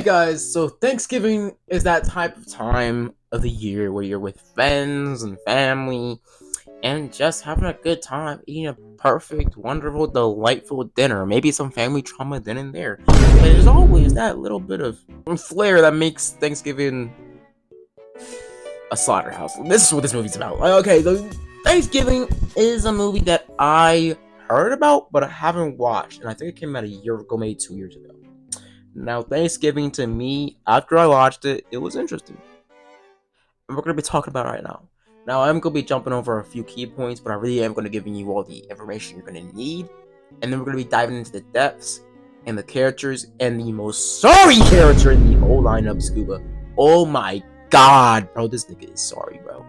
Hey guys, so Thanksgiving is that type of time of the year where you're with friends and family and just having a good time eating a perfect, wonderful, delightful dinner. Maybe some family trauma then and there. But there's always that little bit of flair that makes Thanksgiving a slaughterhouse. This is what this movie's about. Okay, so Thanksgiving is a movie that I heard about, but I haven't watched. And I think it came out a year ago, maybe 2 years ago. Now, Thanksgiving to me, after I watched it, it was interesting. And we're going to be talking about it right now. Now, I'm going to be jumping over a few key points, but I really am going to be giving you all the information you're going to need. And then we're going to be diving into the depths and the characters and the most sorry character in the whole lineup, Scuba. Oh my god, bro, this nigga is sorry, bro.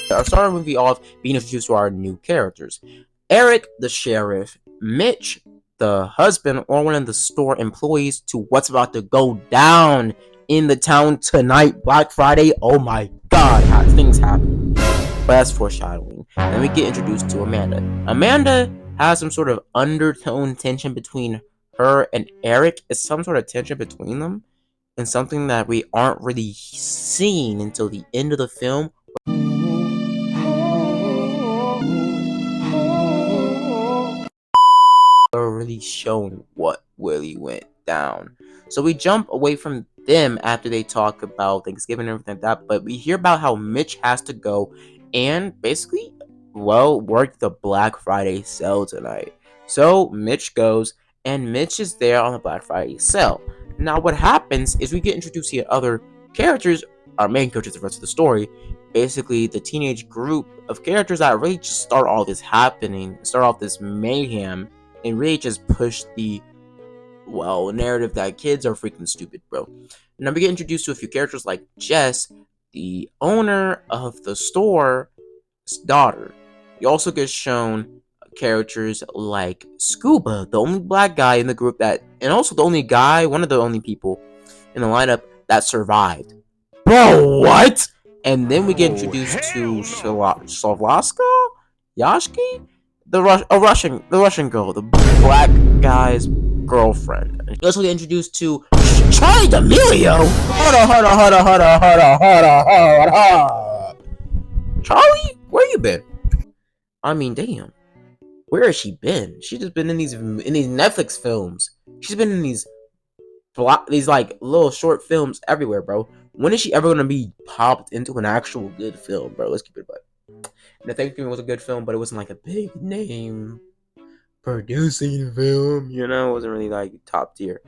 I'll start our movie off being introduced to our new characters. Eric, the sheriff, Mitch, the husband, or one of the store employees to what's about to go down in the town tonight, Black Friday. Oh my god, how things happen. But that's foreshadowing. Then we get introduced to Amanda. Amanda has some sort of undertone tension between her and Eric. It's some sort of tension between them, and something that we aren't really seeing until the end of the film. Are really shown what really went down. So we jump away from them after they talk about Thanksgiving and everything like that, but we hear about how Mitch has to go and basically, well, work the Black Friday sale tonight. So Mitch goes, and Mitch is there on the Black Friday sale. Now, what happens is we get introduced to other characters, our main characters, the rest of the story. Basically, the teenage group of characters that really just start all this happening, start off this mayhem, and really just push the, well, narrative that kids are freaking stupid, bro. Now we get introduced to a few characters like Jess, the owner of the store's daughter. You also get shown characters like Scuba, the only black guy in the group that, and also the only guy, one of the only people in the lineup that survived. Bro, what? And then we get introduced to Slavlaska, Yashki, the Russian girl, the black guy's girlfriend. We also get introduced to Charlie D'Amelio. Hold on. Charlie, where you been? I mean, damn, where has she been? She's just been in these Netflix films. She's been in these like little short films everywhere, bro. When is she ever gonna be popped into an actual good film, bro? Let's keep it a and the Thanksgiving was a good film, but it wasn't like a big name producing film. You know, it wasn't really like top tier,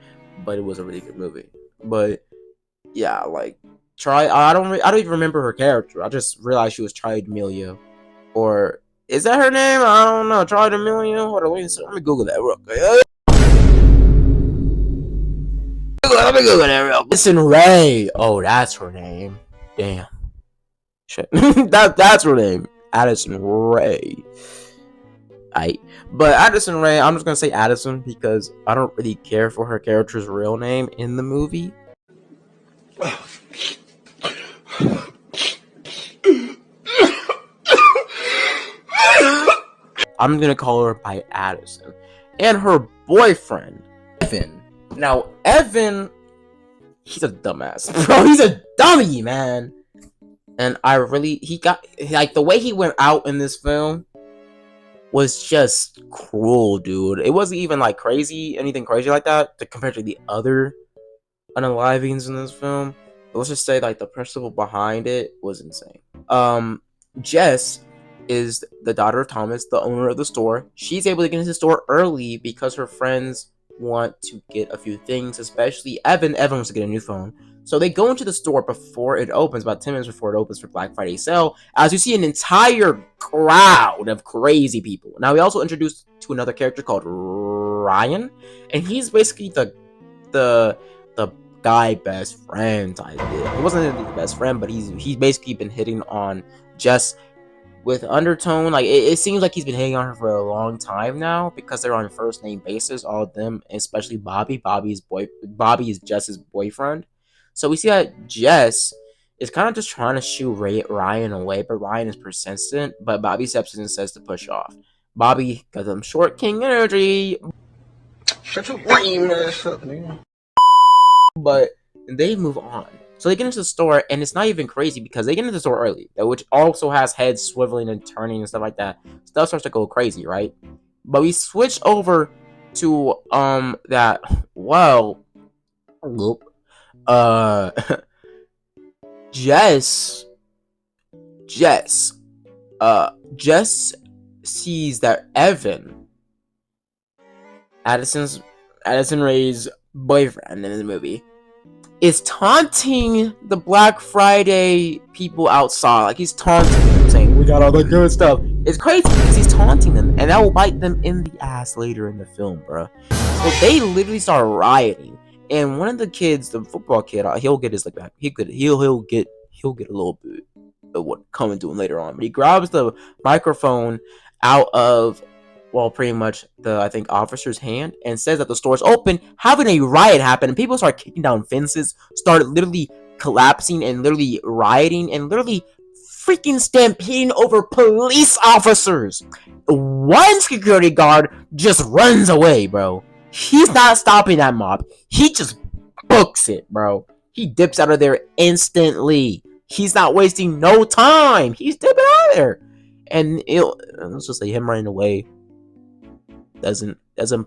but it was a really good movie. But yeah, like I don't even remember her character. I just realized she was Charlie D'Amelio, or is that her name? I don't know. Charlie D'Amelio. Hold on, let me Google that real quick. Let me Google that real quick. Listen, Ray. Oh, that's her name. Damn. Shit. That's her name. Addison Ray. But Addison Ray, I'm just gonna say Addison because I don't really care for her character's real name in the movie. I'm gonna call her by Addison. And her boyfriend, Evan. Now, Evan, he's a dumbass, bro. He's a dummy, man. And he got, like, the way he went out in this film was just cruel, dude. It wasn't even like anything crazy like that compared to the other unalivings in this film. But let's just say like the principle behind it was insane. Jess is the daughter of Thomas, the owner of the store. She's able to get into the store early because her friends want to get a few things, especially Evan. Evan wants to get a new phone. So they go into the store before it opens, about 10 minutes before it opens for Black Friday sale, as you see an entire crowd of crazy people. Now we also introduced to another character called Ryan, and he's basically the guy best friend type. He wasn't the best friend, but he's basically been hitting on Jess with undertone. Like it seems like he's been hitting on her for a long time now because they're on first name basis, all of them, especially Bobby. Bobby is Jess's boyfriend. So we see that Jess is kind of just trying to shoo Ryan away, but Ryan is persistent. But Bobby steps in and says to push off. Bobby got them short king energy. Shut your lame ass up, nigga. But and they move on. So they get into the store, and it's not even crazy because they get into the store early, which also has heads swiveling and turning and stuff like that. Stuff starts to go crazy, right? But we switch over to that well, uh, Jess, Jess, Jess sees that Addison Rae's boyfriend in the movie, is taunting the Black Friday people outside. Like, he's taunting them, saying, "We got all the good stuff." It's crazy because he's taunting them, and that will bite them in the ass later in the film, bro. So they literally start rioting, and one of the kids, the football kid, he'll get his like back. He'll get a little bit of what coming to him later on. But he grabs the microphone out of, well, pretty much the, I think, officer's hand, and says that the store's open, having a riot happen, and people start kicking down fences, start literally collapsing and literally rioting and literally freaking stampeding over police officers. One security guard just runs away, bro. He's not stopping that mob. He just books it, bro. He dips out of there instantly. He's not wasting no time. He's dipping out of there. And let's just say him running away doesn't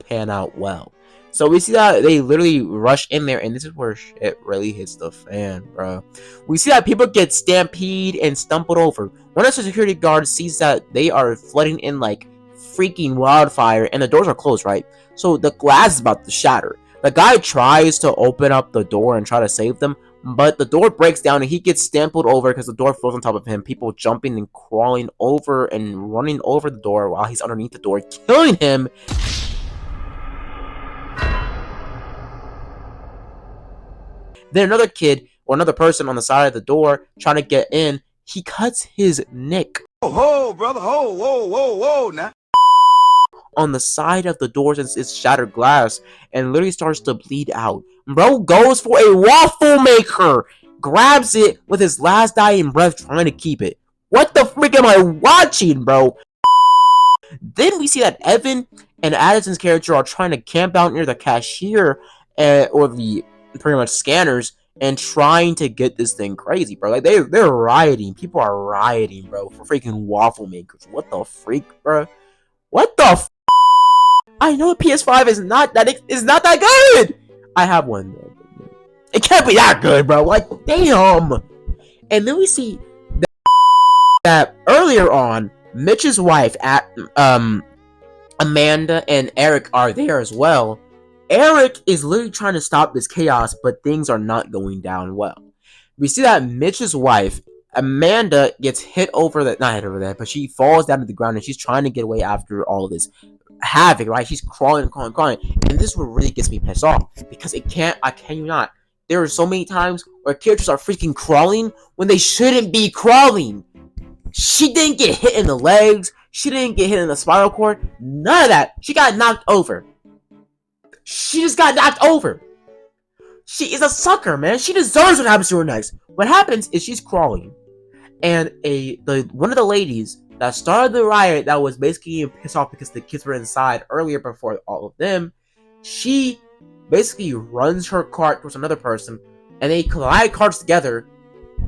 pan out well. So we see that they literally rush in there, and this is where shit really hits the fan, bro. We see that people get stampeded and stumbled over. One of the security guards sees that they are flooding in like freaking wildfire, and the doors are closed, right? So the glass is about to shatter. The guy tries to open up the door and try to save them, but the door breaks down and he gets stumbled over because the door falls on top of him. People jumping and crawling over and running over the door while he's underneath the door, killing him. Then another kid or another person on the side of the door trying to get in, he cuts his neck. Oh, brother, whoa, now. On the side of the doors, it's shattered glass, and literally starts to bleed out. Bro goes for a waffle maker, grabs it with his last dying breath, trying to keep it. What the freak am I watching, bro? Then we see that Evan and Addison's character are trying to camp out near the cashier, or the pretty much scanners, and trying to get this thing crazy, bro. Like, they're rioting. People are rioting, bro, for freaking waffle makers. What the freak, bro? What the I know a PS5 is not that good. I have one though. It can't be that good, bro. Like, damn. And then we see that earlier on, Mitch's wife, Amanda and Eric are there as well. Eric is literally trying to stop this chaos, but things are not going down well. We see that Mitch's wife, Amanda, gets not hit over that, but she falls down to the ground, and she's trying to get away after all of this havoc, right? She's crawling. And this is what really gets me pissed off, because I cannot. There are so many times where characters are freaking crawling when they shouldn't be crawling. She didn't get hit in the legs. She didn't get hit in the spinal cord. None of that. She got knocked over. She just got knocked over. She is a sucker, man. She deserves what happens to her next. What happens is she's crawling, and one of the ladies that started the riot, that was basically pissed off because the kids were inside earlier before all of them, she basically runs her cart towards another person, and they collide carts together,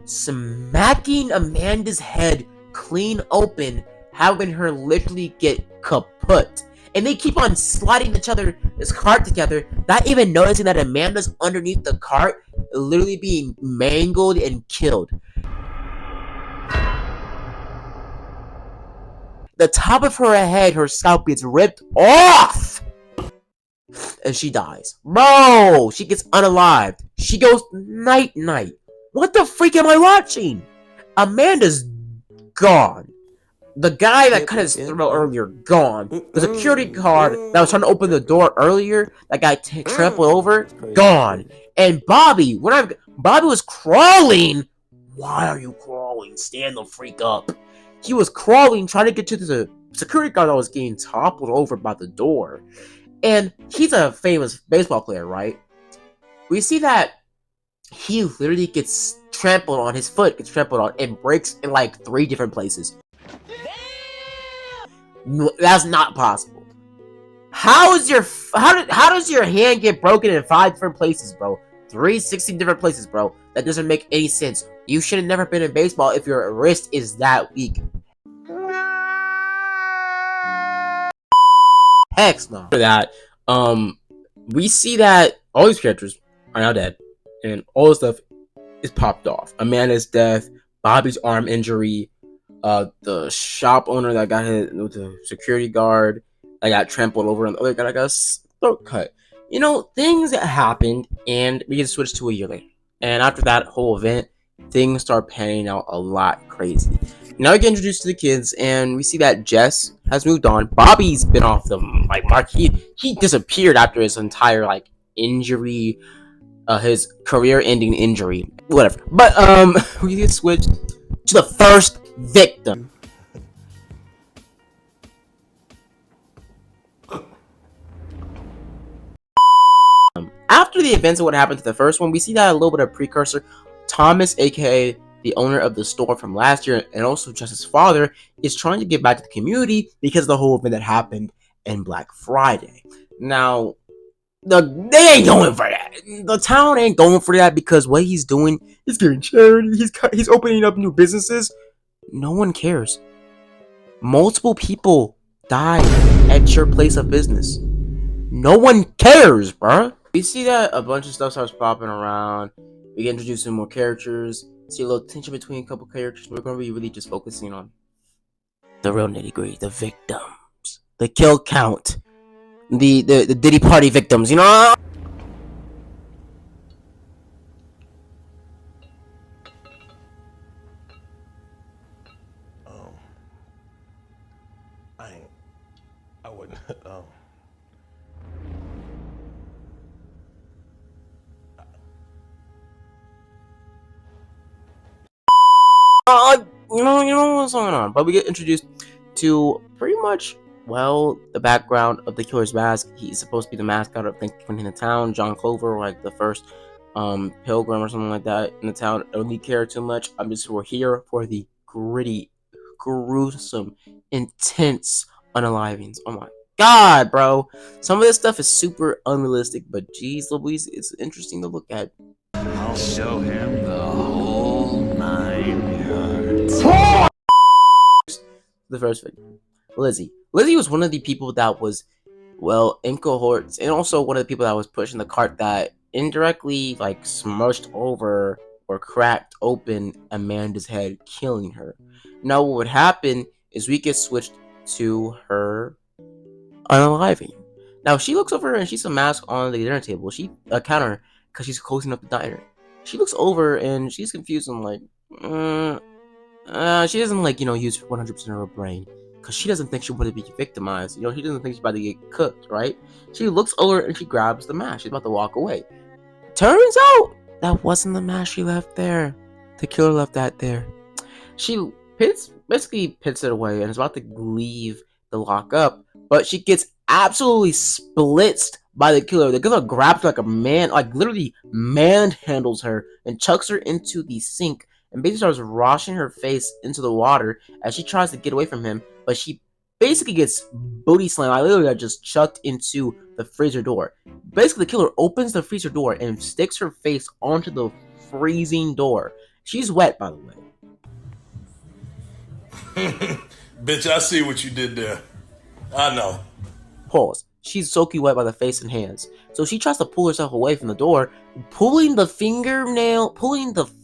smacking Amanda's head clean open, having her literally get kaput. And they keep on sliding this cart together, not even noticing that Amanda's underneath the cart, literally being mangled and killed. The top of her head, her scalp gets ripped off, and she dies. Bro, she gets unalived. She goes night-night. What the freak am I watching? Amanda's gone. The guy that cut his throat earlier, gone. The security guard that was trying to open the door earlier, that guy trampled over, gone. And Bobby was crawling. Why are you crawling? Stand the freak up. He was crawling, trying to get to the security guard that was getting toppled over by the door. And he's a famous baseball player, right? We see that he literally gets trampled on, his foot gets trampled on, and breaks in like 3 different places. No, that's not possible. How does your hand get broken in 5 different places, bro? 360 different places, bro. That doesn't make any sense. You should have never been in baseball if your wrist is that weak. Heck no. After that, we see that all these characters are now dead, and all this stuff is popped off. Amanda's death, Bobby's arm injury, the shop owner that got hit with the security guard that got trampled over, and the other guy that got his throat cut. You know, things that happened, and we get switched to a year later. And after that whole event, things start panning out a lot crazy. Now we get introduced to the kids, and we see that Jess has moved on. Bobby's been off the mark. He disappeared after his entire injury, his career-ending injury, whatever. But we get switched to the first victim. After the events of what happened to the first one, we see that a little bit of precursor. Thomas, aka the owner of the store from last year, and also Jess's father, is trying to get back to the community because of the whole event that happened in Black Friday. Now, they ain't going for that. The town ain't going for that because what he's doing, he's giving charity, he's opening up new businesses. No one cares. Multiple people died at your place of business. No one cares, bruh. We see that a bunch of stuff starts popping around. We get introduced to more characters. See a little tension between a couple characters. We're going to be really just focusing on the real nitty-gritty, the victims, the kill count, the Diddy Party victims, you know? I wouldn't. You know what's going on. But we get introduced to pretty much, well, the background of the killer's mask. He's supposed to be the mascot of Thanksgiving in the town. John Clover, like the first pilgrim or something like that in the town. I don't really care too much. We're here for the gritty, gruesome, intense unalivings. Oh my god, bro. Some of this stuff is super unrealistic, but geez Louise, it's interesting to look at. I'll show him the whole 9 yards. The first victim, Lizzie. Lizzie was one of the people that was, well, in cohorts, and also one of the people that was pushing the cart that indirectly, smushed over or cracked open Amanda's head, killing her. Now, what would happen is we get switched to her unaliving. Now, she looks over and she's a mask on the dinner table. She counter because she's closing up the diner. She looks over and she's confused and she doesn't use 100% of her brain because she doesn't think she's about to be victimized. She doesn't think she's about to get cooked, right? She looks over and she grabs the mask. She's about to walk away. Turns out that wasn't the mask she left there. The killer left that there. She basically pits it away and is about to leave the lockup, but she gets absolutely splitzed by the killer. The killer grabs her like a man, literally manhandles her and chucks her into the sink and basically starts washing her face into the water as she tries to get away from him, but she basically gets booty slammed. I literally got just chucked into the freezer door. Basically, the killer opens the freezer door and sticks her face onto the freezing door. She's wet, by the way. Bitch, I see what you did there. I know. Pause. She's soaking wet by the face and hands. So she tries to pull herself away from the door, pulling the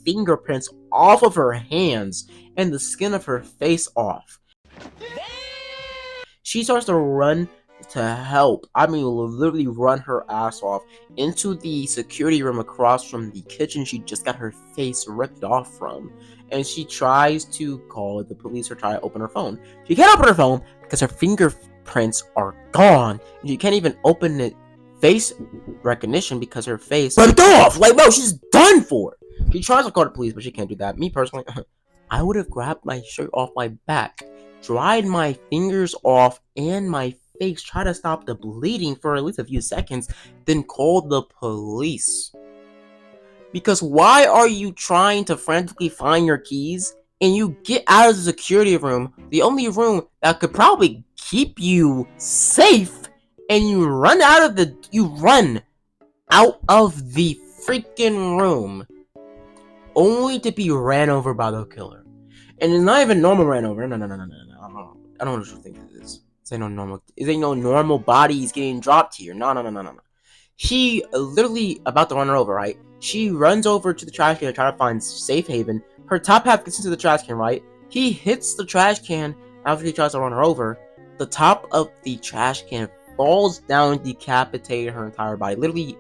fingerprints off of her hands and the skin of her face off. She starts to run to help. I mean, literally run her ass off into the security room across from the kitchen she just got her face ripped off from. And she tries to call the police or try to open her phone. She can't open her phone because her fingerprints are gone. And she can't even open it face recognition because her face ripped off. Bro, she's done for. She tries to call the police, but she can't do that. Me personally, I would have grabbed my shirt off my back, dried my fingers off and my face, try to stop the bleeding for at least a few seconds, then called the police. Because why are you trying to frantically find your keys and you get out of the security room, the only room that could probably keep you safe, and you run out of the freaking room, only to be ran over by the killer. And it's not even normal ran over. No. I don't know what you think it is. This ain't no normal. This ain't no normal bodies getting dropped here. No. She literally about to run her over, right? She runs over to the trash can to try to find safe haven. Her top half gets into the trash can, right? He hits the trash can after he tries to run her over. The top of the trash can falls down, decapitating her entire body. Literally,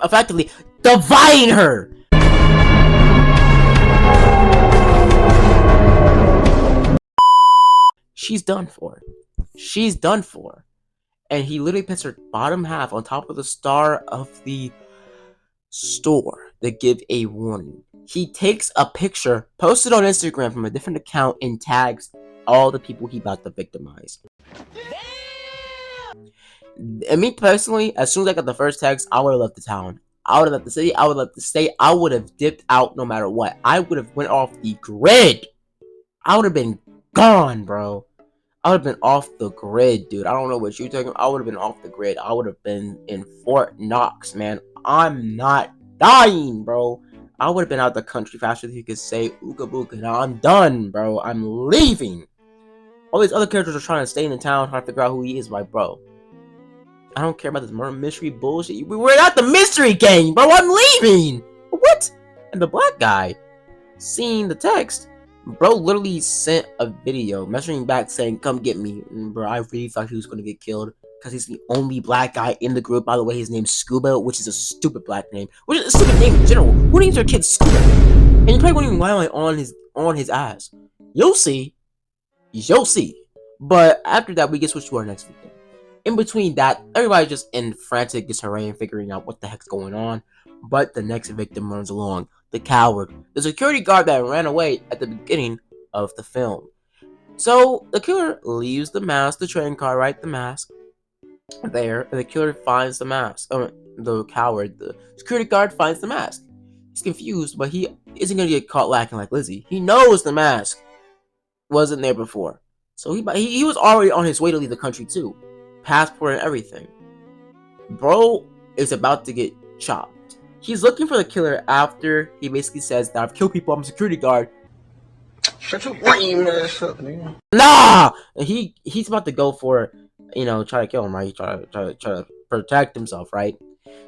effectively, dividing her! She's done for. She's done for. And he literally puts her bottom half on top of the star of the store to give a warning. He takes a picture, posted on Instagram from a different account, and tags all the people he about to victimize. And me personally, as soon as I got the first text, I would have left the town. I would have left the city. I would have left the state. I would have dipped out no matter what. I would have went off the grid. I would have been gone, bro. I would have been off the grid, dude. I don't know what you're talking about. I would have been off the grid. I would have been in Fort Knox, man. I'm not dying, bro. I would have been out the country faster than you could say ooga booga. Now I'm done, bro. I'm leaving. All these other characters are trying to stay in the town, trying to figure out who he is. Like, bro, I don't care about this murder mystery bullshit. We're not the mystery gang, bro. I'm leaving. What? And the black guy, seeing the text, bro, literally sent a video messaging back saying, "Come get me." And bro, I really thought he was gonna get killed because he's the only black guy in the group. By the way, his name's Scuba, which is a stupid black name, which is a stupid name in general. Who names their kid Scuba? And you probably won't even lie on his ass. You'll see. But after that, we get switched to our next victim. In between that, everybody's just in frantic disarray and figuring out what the heck's going on. But the next victim runs along. The coward. The security guard that ran away at the beginning of the film. So, the killer leaves the mask, the train car, right? The mask. There. And the killer finds the mask. The coward, the security guard finds the mask. He's confused, but he isn't going to get caught lacking like Lizzie. He knows the mask wasn't there before. So, he was already on his way to leave the country, too. Passport and everything. Bro is about to get chopped. He's looking for the killer after he basically says that I've killed people, I'm a security guard. Shut your lame ass up, nigga. Nah! And he's about to go for, try to kill him, right? Try to protect himself, right?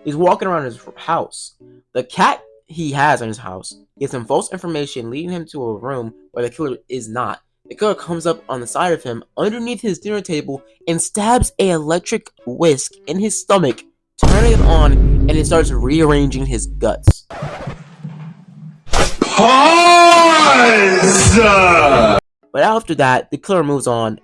He's walking around his house. The cat he has in his house gives him false information, leading him to a room where the killer is not. The killer comes up on the side of him, underneath his dinner table, and stabs an electric whisk in his stomach, turning it on, and it starts rearranging his guts. Pause! But after that, the killer moves on.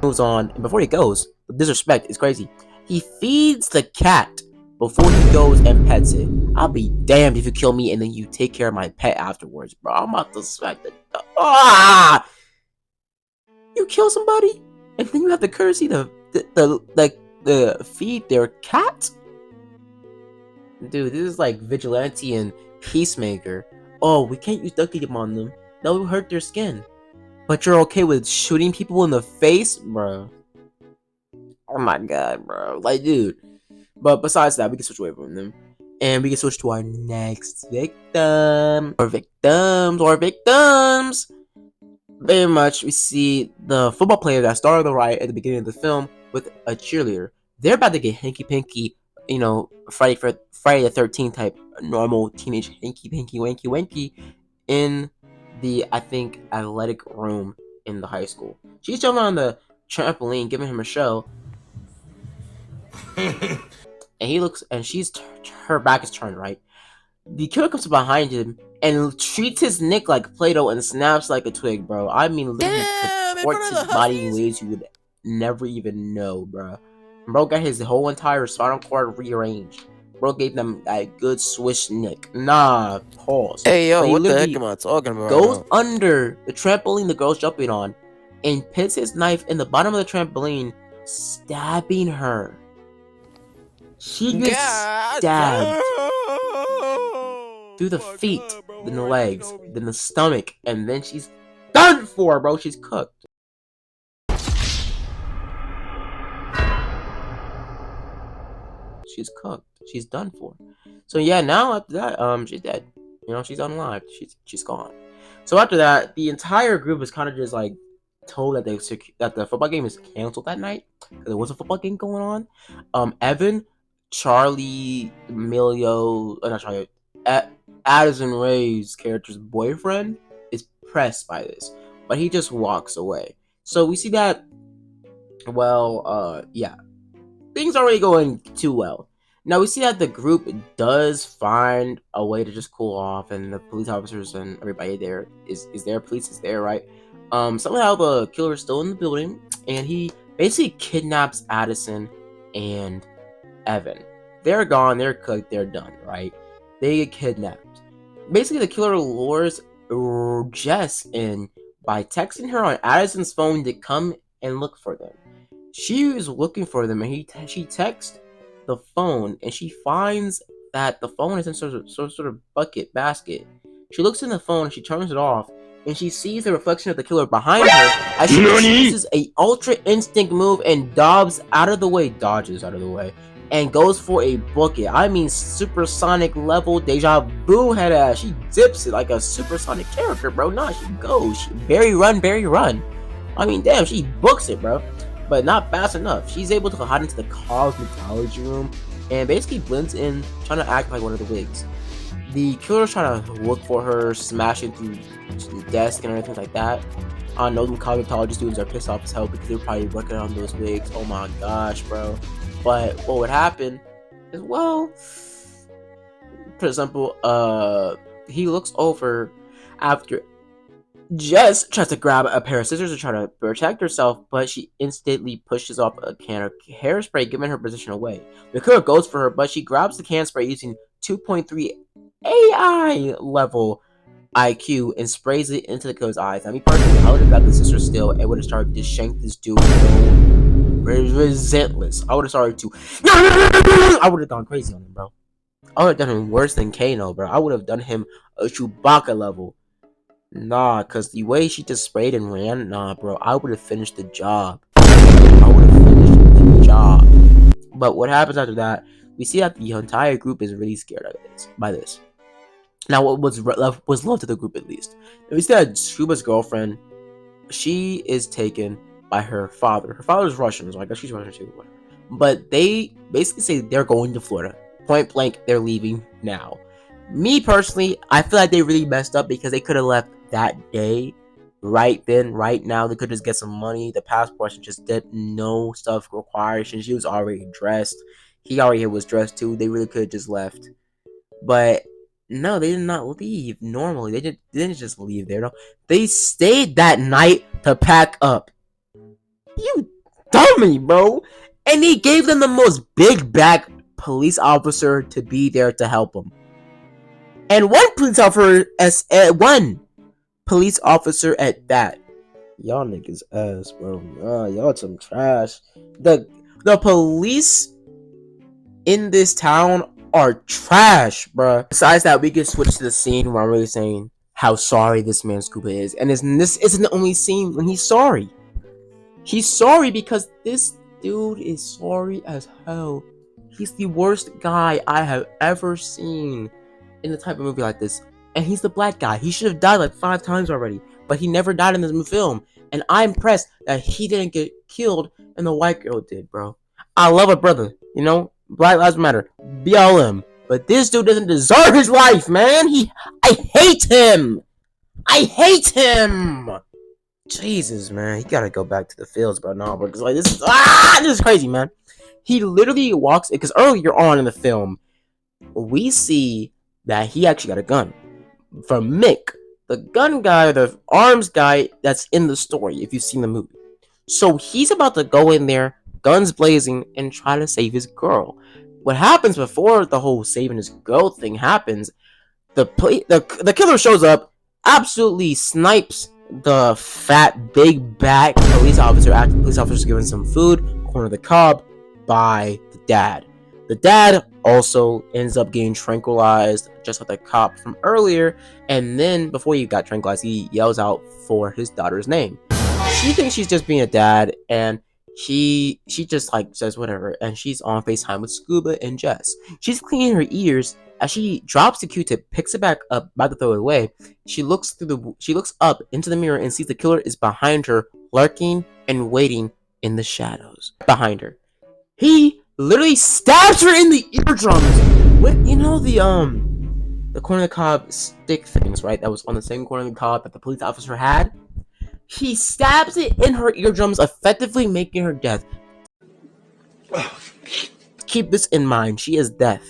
And before he goes, the disrespect is crazy. He feeds the cat before he goes and pets it. I'll be damned if you kill me and then you take care of my pet afterwards, bro. I'm about to smack the... You kill somebody, and then you have the courtesy to feed their cat? Dude, this is like Vigilante and Peacemaker. Oh, we can't use duct tape on them. That will hurt their skin. But you're okay with shooting people in the face? Bro. Oh my god, bro. Like, dude. But besides that, we can switch away from them. And we can switch to our next victim. Or victims. Very much, we see the football player that started the riot at the beginning of the film with a cheerleader. They're about to get hanky-panky, Friday the 13th type normal teenage hanky-panky wanky in the, I think, athletic room in the high school. She's jumping on the trampoline, giving him a show. And he looks, and her back is turned, right? The killer comes behind him and treats his neck like Play-Doh and snaps like a twig, bro. I mean, literally contorts his body in ways you would never even know, bro. Bro got his whole entire spinal cord rearranged. Bro gave them a good swish neck. Nah, pause. Hey, yo, what the heck am I talking about? Goes under the trampoline the girl's jumping on and puts his knife in the bottom of the trampoline, stabbing her. She gets stabbed through the feet, then the legs, then the stomach, and then she's done for, bro. She's cooked. she's cooked. She's done for. So yeah, now after that, she's dead. You know, she's unalived. She's gone. So after that, the entire group is kind of just like told that that the football game is canceled that night because there was a football game going on. Evan, Charlie, Emilio, not Charlie, Addison Ray's character's boyfriend is pressed by this, but he just walks away. So we see that. Well, yeah, things aren't really going too well. Now we see that the group does find a way to just cool off, and the police officers and everybody there is there. Police is there, right? Somehow the killer is still in the building, and he basically kidnaps Addison and Evan. They're gone. They're cooked. They're done. Right? They get kidnapped. Basically, the killer lures Jess in by texting her on Addison's phone to come and look for them. She was looking for them, and she texts the phone, and she finds that the phone is in some sort of basket. She looks in the phone, and she turns it off, and she sees the reflection of the killer behind her as she uses a ultra instinct move and dodges out of the way, and goes for a bucket. I mean, supersonic level deja vu head ass. She dips it like a supersonic character, bro. Nah, she goes. Barry run. I mean, damn, she books it, bro. But not fast enough. She's able to hide into the cosmetology room and basically blends in, trying to act like one of the wigs. The killer's trying to look for her, smashing through the desk and everything like that. I know the cosmetology students are pissed off as hell because they're probably working on those wigs. Oh my gosh, bro. But what would happen is, well, for example, he looks over after Jess tries to grab a pair of scissors to try to protect herself, but she instantly pushes off a can of hairspray, giving her position away. The killer goes for her, but she grabs the can spray using 2.3 AI level IQ and sprays it into the killer's eyes. I mean, personally, I would have got the scissors still and would have started to shank this dude. Relentless. I would have started to. I would have gone crazy on him, bro. I would have done him worse than Kano, bro. I would have done him a Chewbacca level. Nah, cause the way she just sprayed and ran, nah, bro, I would have finished the job. But what happens after that? We see that the entire group is really scared of by this. Now, what was left to the group at least? We see that Scuba's girlfriend, she is taken by her father. Her father's Russian, so I guess she's Russian too. But they basically say they're going to Florida. Point blank, they're leaving now. Me personally, I feel like they really messed up because they could have left that day, right then, right now. They could just get some money. The passport just did no stuff required. She was already dressed. He already was dressed too. They really could have just left. But no, they did not leave normally. They didn't just leave there. No, they stayed that night to pack up. You dummy, bro. And he gave them the most big back police officer to be there to help them. And one police officer at that. Y'all niggas ass, bro. Y'all some trash. The police in this town are trash, bro. Besides that, we can switch to the scene where I'm really saying how sorry this man Scuba is. And this isn't the only scene when he's sorry. He's sorry because this dude is sorry as hell. He's the worst guy I have ever seen in the type of movie like this, and he's the black guy. He should have died like 5 times already, but he never died in this film, and I'm impressed that he didn't get killed and the white girl did, bro. I love a brother, you know, Black Lives Matter, BLM, but this dude doesn't deserve his life, man. I hate him. Jesus, man, he gotta go back to the fields, bro. No, because like this is crazy, man. He literally walks, because earlier on in the film, we see that he actually got a gun from Mick, the gun guy, the arms guy that's in the story, if you've seen the movie. So he's about to go in there, guns blazing, and try to save his girl. What happens before the whole saving his girl thing happens, the killer shows up, absolutely snipes the fat, big back police officer after the police officer's given some food, corner the cob by the dad. The dad also ends up getting tranquilized, just like the cop from earlier, and then before he got tranquilized, he yells out for his daughter's name. She thinks she's just being a dad, and she just like says whatever, and she's on FaceTime with Scuba and Jess. She's cleaning her ears as she drops the Q-tip, picks it back up, about to throw it away. She looks up into the mirror and sees the killer is behind her, lurking and waiting in the shadows behind her. He literally stabs her in the eardrums with the corner of the cob stick things, right? That was on the same corner of the cob that the police officer had. He stabs it in her eardrums, effectively making her deaf. Keep this in mind, she is deaf.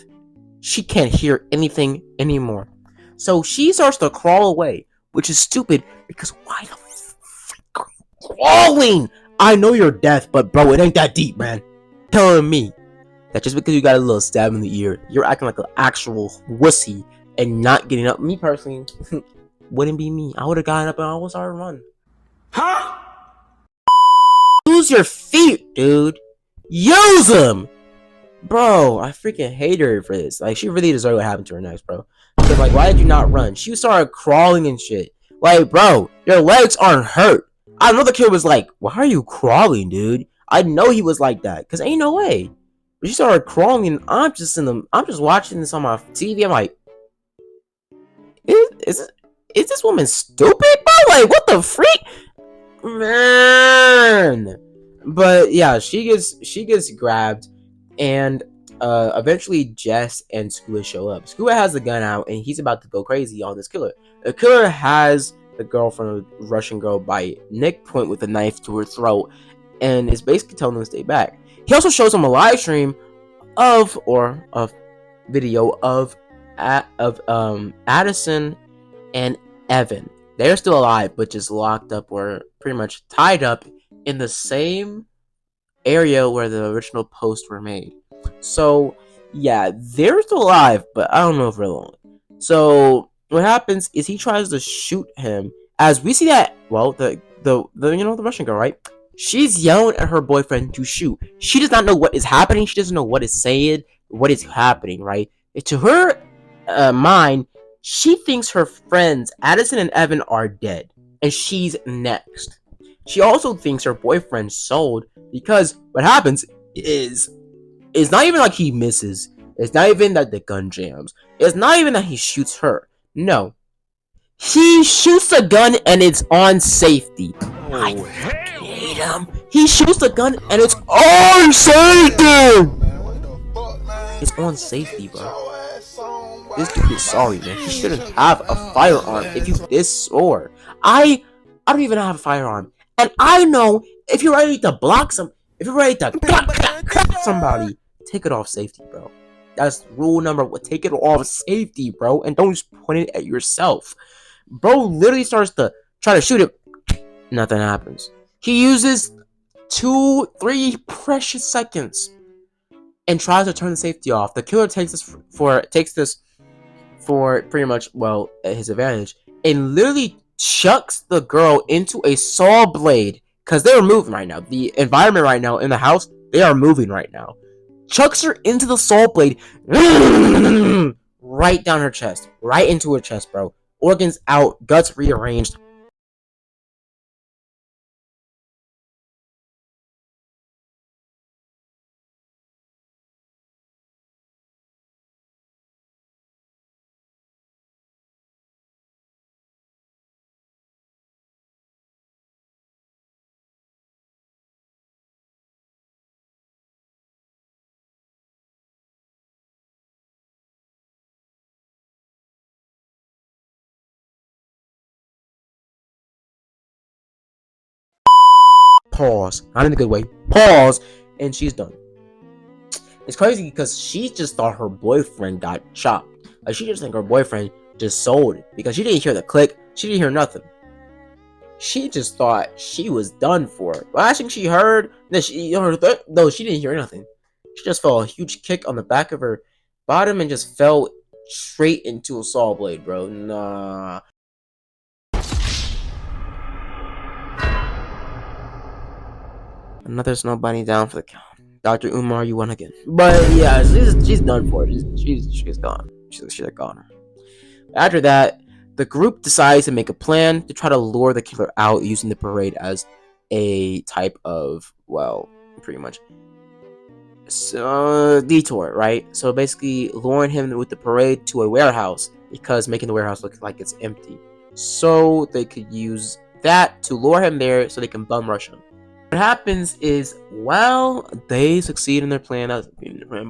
She can't hear anything anymore. So she starts to crawl away, which is stupid, because why the frick are you crawling? I know you're deaf, but bro, it ain't that deep, man. Telling me that just because you got a little stab in the ear, you're acting like an actual wussy and not getting up. Me personally, wouldn't be me. I would have gotten up and I would start to run. Huh? Use your feet, dude. Use them, bro. I freaking hate her for this. Like, she really deserved what happened to her next, bro. Because, like, why did you not run? She started crawling and shit. Like, bro, your legs aren't hurt. I know the kid was like, why are you crawling, dude? I know he was like that, because ain't no way. But she started crawling, and I'm just watching this on my TV. I'm like, is this woman stupid, bro? Like, what the freak? Man. But yeah, she gets grabbed, and eventually Jess and Scuba show up. Scuba has the gun out, and he's about to go crazy on this killer. The killer has the girlfriend, the Russian girl, by neck point with a knife to her throat, and is basically telling them to stay back. He also shows them a live stream of, or a video of Addison and Evan. They're still alive, but just locked up, or pretty much tied up in the same area where the original posts were made. So yeah, they're still alive, but I don't know for long. So what happens is he tries to shoot him, as we see that, well, the Russian girl, right? She's yelling at her boyfriend to shoot. She does not know what is happening. She doesn't know what is saying, what is happening, right? To her mind, she thinks her friends Addison and Evan are dead, and she's next. She also thinks her boyfriend sold, because what happens is, it's not even like he misses. It's not even that the gun jams. It's not even that he shoots her. No. He shoots the gun and it's on safety. I fucking hate him. He shoots the gun and it's on safety. It's on safety, bro. This dude is sorry, man. He shouldn't have a firearm if you this sore. I don't even have a firearm. And I know if you're ready to block if you're ready to crack somebody, take it off safety, bro. That's rule number one. Take it off safety, bro. And don't just point it at yourself. Bro literally starts to try to shoot it. Nothing happens. He uses 2-3 precious seconds and tries to turn the safety off. The killer takes this for pretty much, well, at his advantage, and literally chucks the girl into a saw blade, because they're moving right now. The environment right now in the house, they are moving right now. Chucks her into the saw blade, right down her chest, right into her chest, bro. Organs out, guts rearranged. Pause. Not in a good way. Pause. And she's done. It's crazy because she just thought her boyfriend got chopped. Like, she just think her boyfriend just sold it, because she didn't hear the click. She didn't hear nothing. She just thought she was done for. Last thing she heard, no, she didn't hear nothing. She just felt a huge kick on the back of her bottom and just fell straight into a saw blade, bro. Nah. Another snow bunny down for the count. Dr. Umar, you won again. But yeah, she's done for. She's gone. She's a goner. After that, the group decides to make a plan to try to lure the killer out using the parade as a type of, well, pretty much. So, detour, right? So basically, luring him with the parade to a warehouse because making the warehouse look like it's empty. So they could use that to lure him there so they can bum rush him. What happens is, well, they succeed in their plan,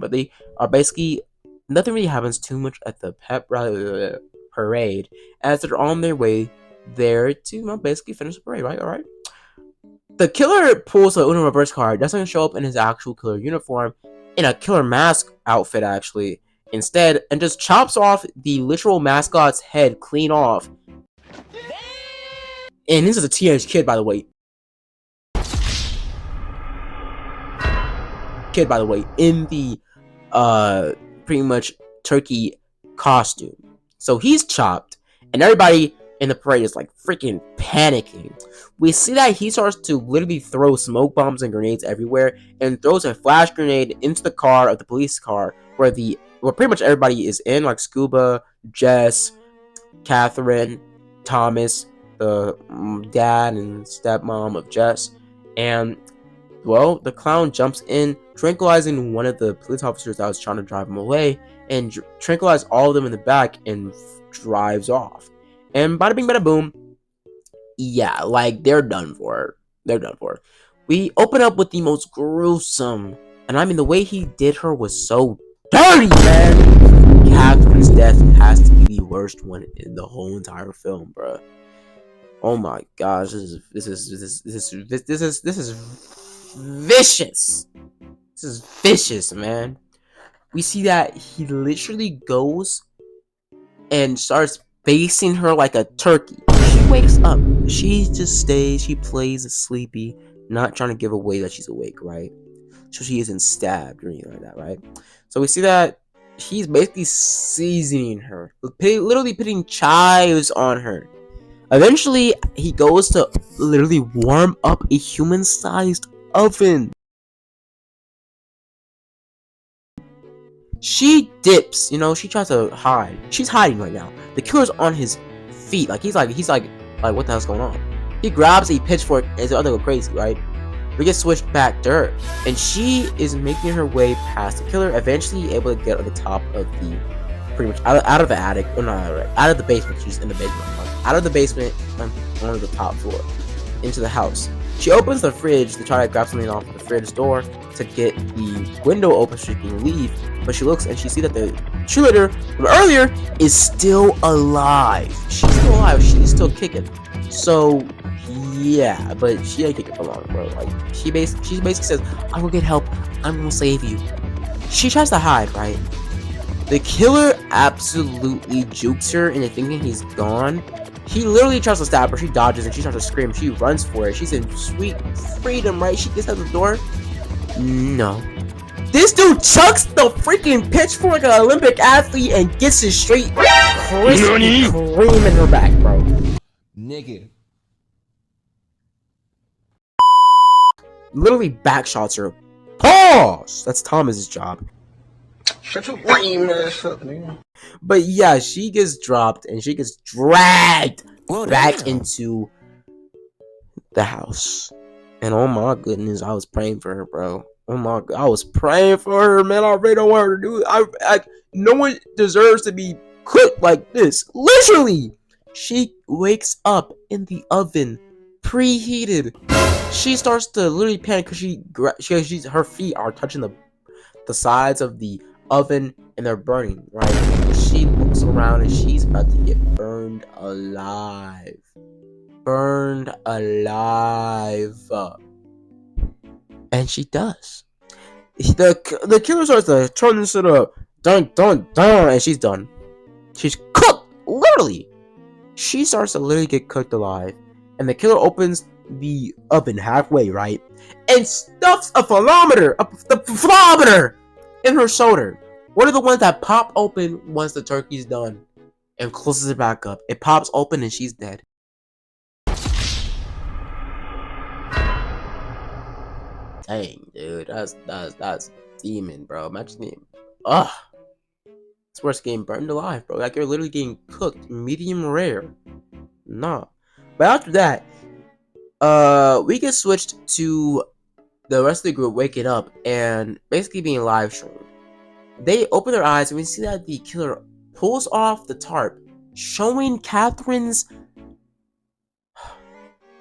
but they are basically, nothing really happens too much at the parade as they're on their way there to basically finish the parade, right? Alright. The killer pulls a Uno reverse card, doesn't show up in his actual killer uniform, in a killer mask outfit actually, instead, and just chops off the literal mascot's head clean off. And this is a teenage kid, by the way. In the pretty much turkey costume. So he's chopped, and everybody in the parade is like freaking panicking. We see that he starts to literally throw smoke bombs and grenades everywhere, and throws a flash grenade into the car of the police car where pretty much everybody is in, like Scuba, Jess, Catherine, Thomas, the dad and stepmom of Jess, and well, the clown jumps in, tranquilizing one of the police officers that was trying to drive him away, and tranquilize all of them in the back, and drives off. And bada bing bada boom, yeah, like they're done for. We open up with the most gruesome, and I mean the way he did her was so dirty, man. Catherine's death has to be the worst one in the whole entire film, bro. Oh my gosh, this is vicious. This is vicious, man. We see that he literally goes and starts basing her like a turkey. She wakes up. She just stays. She plays sleepy, not trying to give away that she's awake, right? So she isn't stabbed or anything like that, right? So we see that he's basically seasoning her, literally putting chives on her. Eventually, he goes to literally warm up a human-sized oven. She dips, she tries to hide. She's hiding right now. The killer's on his feet, he's like, what the hell's going on? He grabs a pitchfork and is about to go crazy, right? We get switched back to her, and she is making her way past the killer, eventually able to get on the top of the, pretty much out of the attic, or not out of the basement. She's in the basement, out of the basement on the top floor, into the house. She opens the fridge to try to grab something off the fridge door to get the window open so she can leave, but she looks and she sees that the cheerleader from earlier is still alive. She's still alive. She's still kicking. So yeah, but she ain't kicking for long, bro. Like she basically says, "I will get help. I'm gonna save you." She tries to hide, right? The killer absolutely jukes her into thinking he's gone. He literally tries to stab her. She dodges and she starts to scream. She runs for it. She's in sweet freedom, right? She gets out the door. No. This dude chucks the freaking pitchfork at an Olympic athlete and gets it straight crispy cream in her back, bro. Nigga. Literally backshots her. Pause! That's Thomas's job. Shut your lame ass up, nigga. But yeah, she gets dropped and she gets dragged back into the house. And oh my goodness, I was praying for her, bro. Oh my god, I was praying for her, man. I really don't want her to do it. No one deserves to be cooked like this. Literally, she wakes up in the oven, preheated. She starts to literally panic because her feet are touching the sides of the oven and they're burning, right? She looks around and she's about to get burned alive. And she does. The killer starts to turn this shit up. Dun dun dun, and she's done. She's cooked, literally. She starts to literally get cooked alive, and the killer opens the oven halfway, right, and stuffs the thermometer in her shoulder. One of the ones that pop open once the turkey's done, and closes it back up. It pops open and she's dead. Dang, dude, that's demon, bro. Imagine it. Ugh, it's worse getting burned alive, bro. Like you're literally getting cooked, medium rare. Nah, but after that, we get switched to the rest of the group waking up and basically being live streamed. They open their eyes and we see that the killer pulls off the tarp, showing Catherine's.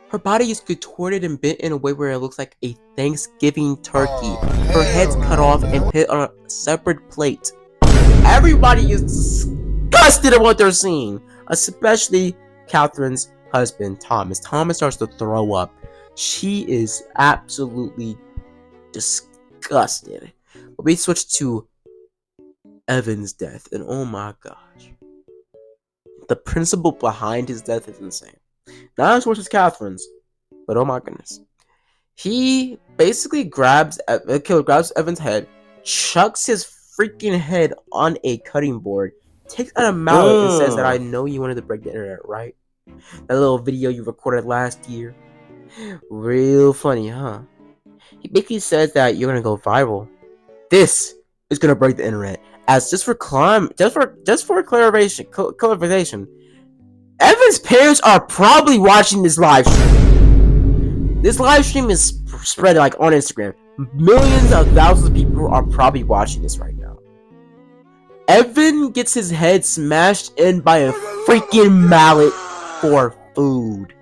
Her body is contorted and bent in a way where it looks like a Thanksgiving turkey. Her head's cut off and put on a separate plate. Everybody is disgusted at what they're seeing, especially Catherine's husband, Thomas. Thomas starts to throw up. She is absolutely disgusted. But we switch to Evan's death, and oh my gosh. The principle behind his death is insane. Not as much as Catherine's, but oh my goodness. He basically the killer grabs Evan's head, chucks his freaking head on a cutting board, takes out a mallet and says that I know you wanted to break the internet, right? That little video you recorded last year. Real funny, huh? He basically says that you're gonna go viral. This is gonna break the internet. As just for clarification, Evan's parents are probably watching this live stream. This live stream is spread like on Instagram. Millions of thousands of people are probably watching this right now. Evan gets his head smashed in by a freaking mallet for food.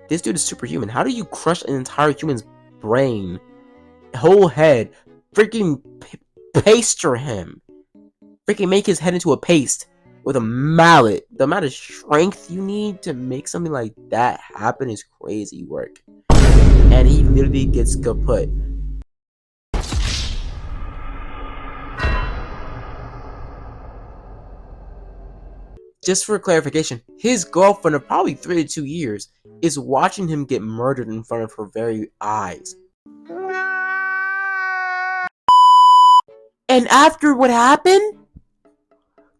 This dude is superhuman. How do you crush an entire human's brain, whole head, freaking pasture him, freaking make his head into a paste with a mallet? The amount of strength you need to make something like that happen is crazy work. And he literally gets kaput. Just for clarification, his girlfriend of probably 3 to 2 years is watching him get murdered in front of her very eyes. And after what happened,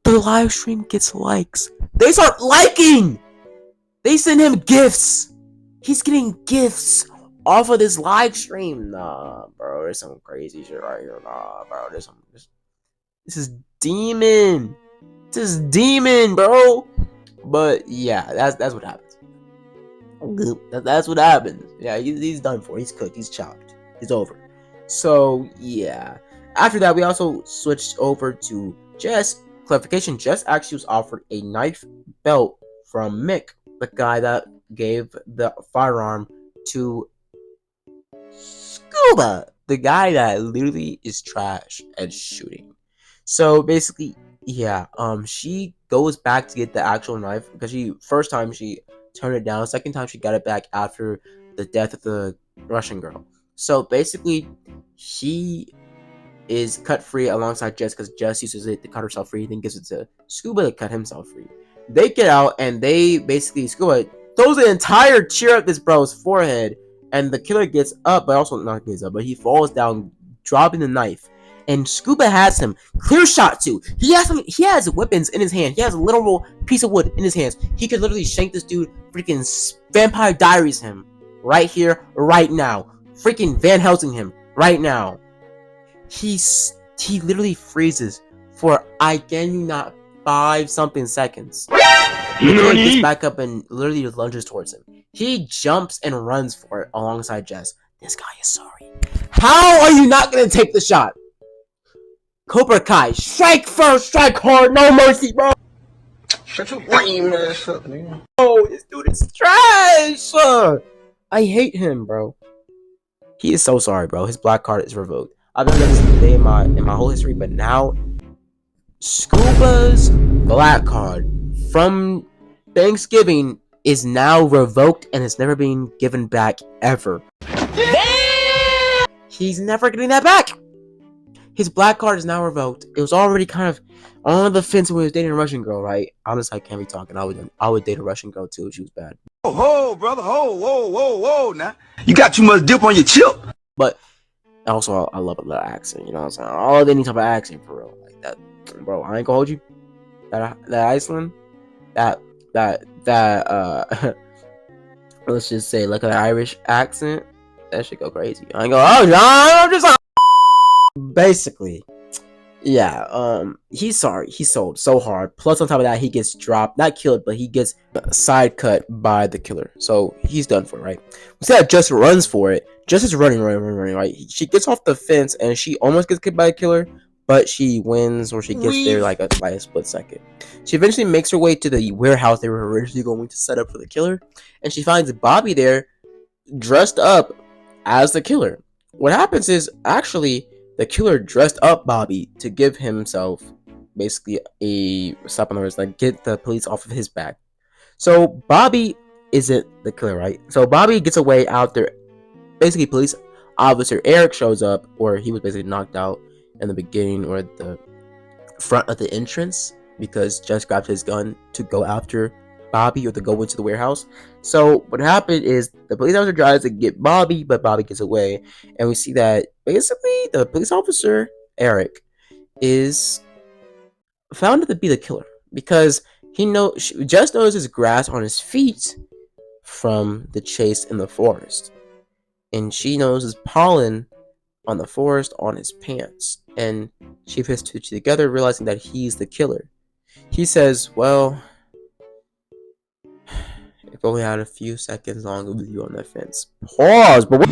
the live stream gets likes. They start liking! They send him gifts! He's getting gifts off of this live stream. Nah, bro, there's some crazy shit right here. Nah, bro, this is demon. This is demon, bro. But yeah, that's what happens. That's what happens. Yeah, he's done for. He's cooked. He's chopped. It's over. So yeah. After that, we also switched over to Jess. Clarification: Jess actually was offered a knife belt from Mick, the guy that gave the firearm to Scuba, the guy that literally is trash at shooting. So basically, yeah, she goes back to get the actual knife because first time she turned it down, second time she got it back after the death of the Russian girl. So basically, she is cut free alongside Jess because Jess uses it to cut herself free, then gives it to Scuba to cut himself free. They get out and they basically, Scuba throws an entire chair at this bro's forehead, and the killer gets up, but also not gets up, but he falls down, dropping the knife. And Scuba has him clear shot too. He has weapons in his hand. He has a literal piece of wood in his hands. He could literally shank this dude. Freaking Vampire Diaries him right here, right now. Freaking Van Helsing him right now. He literally freezes for, I can you not, 5-something seconds. He gets back up and literally lunges towards him. He jumps and runs for it alongside Jess. This guy is sorry. How are you not gonna take the shot? Cobra Kai, strike first, strike hard, no mercy, bro. Shut your lame ass up, nigga. Oh, this dude is trash. I hate him, bro. He is so sorry, bro. His black card is revoked. I've never done this day in my whole history, but now Scuba's black card from Thanksgiving is now revoked and it's never been given back ever. Damn! He's never getting that back. His black card is now revoked. It was already kind of on the fence when he was dating a Russian girl, right? Honestly, I can't be talking. I would date a Russian girl too if she was bad. Whoa, brother, whoa, now. You got too much dip on your chip. But also, I love a little accent, you know what I'm saying? All of any type of accent, for real. Like that, bro, I ain't gonna hold you. That Iceland, let's just say, like an Irish accent, that should go crazy. I ain't gonna hold you. I'm just like, basically, Yeah, he's sorry. He sold so hard. Plus, on top of that, he gets dropped, not killed, but he gets side cut by the killer. So he's done for, right? We see that Jess runs for it. Jess is running, right? She gets off the fence and she almost gets killed by the killer, but she wins or she gets there like by a split second. She eventually makes her way to the warehouse they were originally going to set up for the killer, and she finds Bobby there, dressed up as the killer. What happens is actually the killer dressed up Bobby to give himself basically a slap on the wrist, like get the police off of his back. So Bobby isn't the killer, right? So Bobby gets away out there. Basically, police officer Eric shows up, or he was basically knocked out in the beginning or the front of the entrance because Jess grabbed his gun to go after Bobby or to go into the warehouse. So what happened is the police officer tries to get Bobby, but Bobby gets away, and we see that basically the police officer Eric is found to be the killer because Jess notices grass on his feet from the chase in the forest, and she notices pollen on the forest on his pants, and she puts two together, realizing that he's the killer. He says, well, if only I had a few seconds longer with you on that fence. Pause, but what?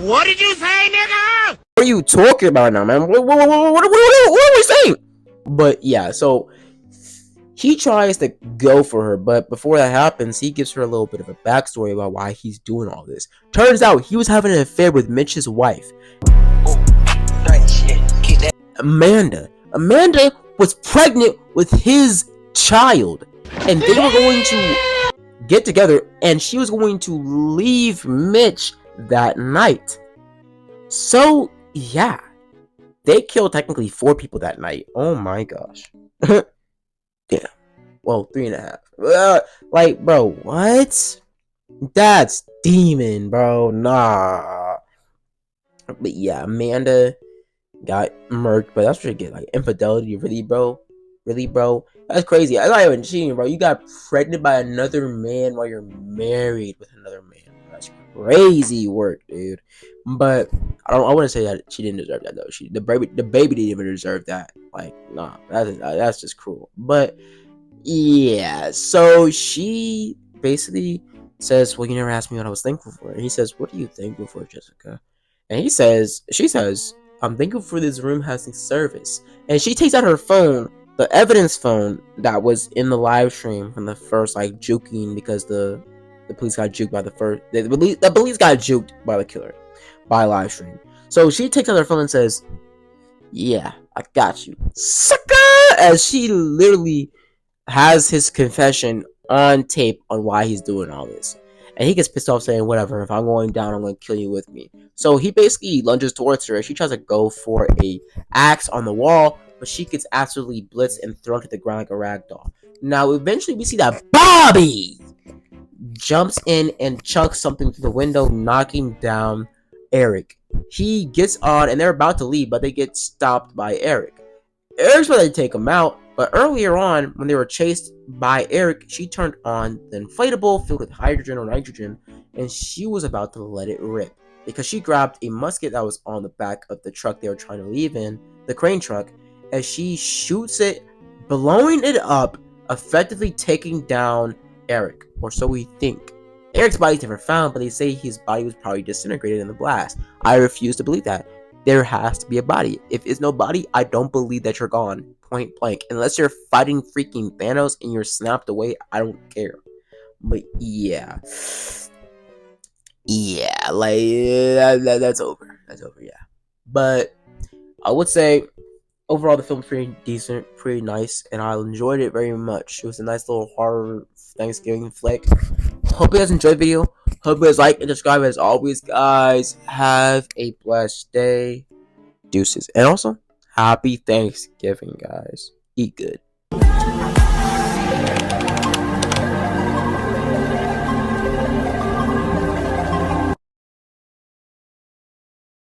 What did you say, nigga? What are you talking about now, man? What are we saying? But yeah, so he tries to go for her, but before that happens, he gives her a little bit of a backstory about why he's doing all this. Turns out he was having an affair with Mitch's wife, Amanda. Amanda was pregnant with his child, and they were going to get together, and she was going to leave Mitch that night. So yeah, they killed technically 4 people that night. Oh my gosh. Yeah, well, 3.5. Like, bro, what? That's demon, bro. Nah. But yeah, Amanda got murked, but that's what you get. Like, infidelity, really, bro? Really, bro? That's crazy. I not even cheating, bro. You got pregnant by another man while you're married with another man. That's crazy work, dude. But I wouldn't say that she didn't deserve that though. The baby didn't even deserve that. Like, nah, that's just cruel. But yeah, so she basically says, well, you never asked me what I was thankful for. And he says, what are you thankful for, Jessica? And she says, I'm thankful for this room having service. And she takes out her phone, the evidence phone that was in the live stream from the first, like, juking, because the police got juked by the police got juked by the killer by live stream. So she takes out her phone and says, yeah, I got you, sucker, as she literally has his confession on tape on why he's doing all this. And he gets pissed off saying, whatever, if I'm going down, I'm going to kill you with me. So he basically lunges towards her. She tries to go for a axe on the wall, but she gets absolutely blitzed and thrown to the ground like a rag doll. Now, eventually, we see that Bobby jumps in and chucks something through the window, knocking down Eric. He gets on, and they're about to leave, but they get stopped by Eric. Eric's ready to take him out, but earlier on, when they were chased by Eric, she turned on the inflatable filled with hydrogen or nitrogen, and she was about to let it rip because she grabbed a musket that was on the back of the truck they were trying to leave in, the crane truck, as she shoots it, blowing it up, effectively taking down Eric, or so we think. Eric's body's never found, but they say his body was probably disintegrated in the blast. I refuse to believe that. There has to be a body. If there's no body, I don't believe that you're gone. Point blank. Unless you're fighting freaking Thanos and you're snapped away, I don't care. But yeah. Yeah, like, that's over. That's over, yeah. But I would say, overall, the film's pretty decent, pretty nice, and I enjoyed it very much. It was a nice little horror Thanksgiving flick. Hope you guys enjoyed the video. Hope you guys like and subscribe as always, guys. Have a blessed day. Deuces. And also, happy Thanksgiving, guys. Eat good.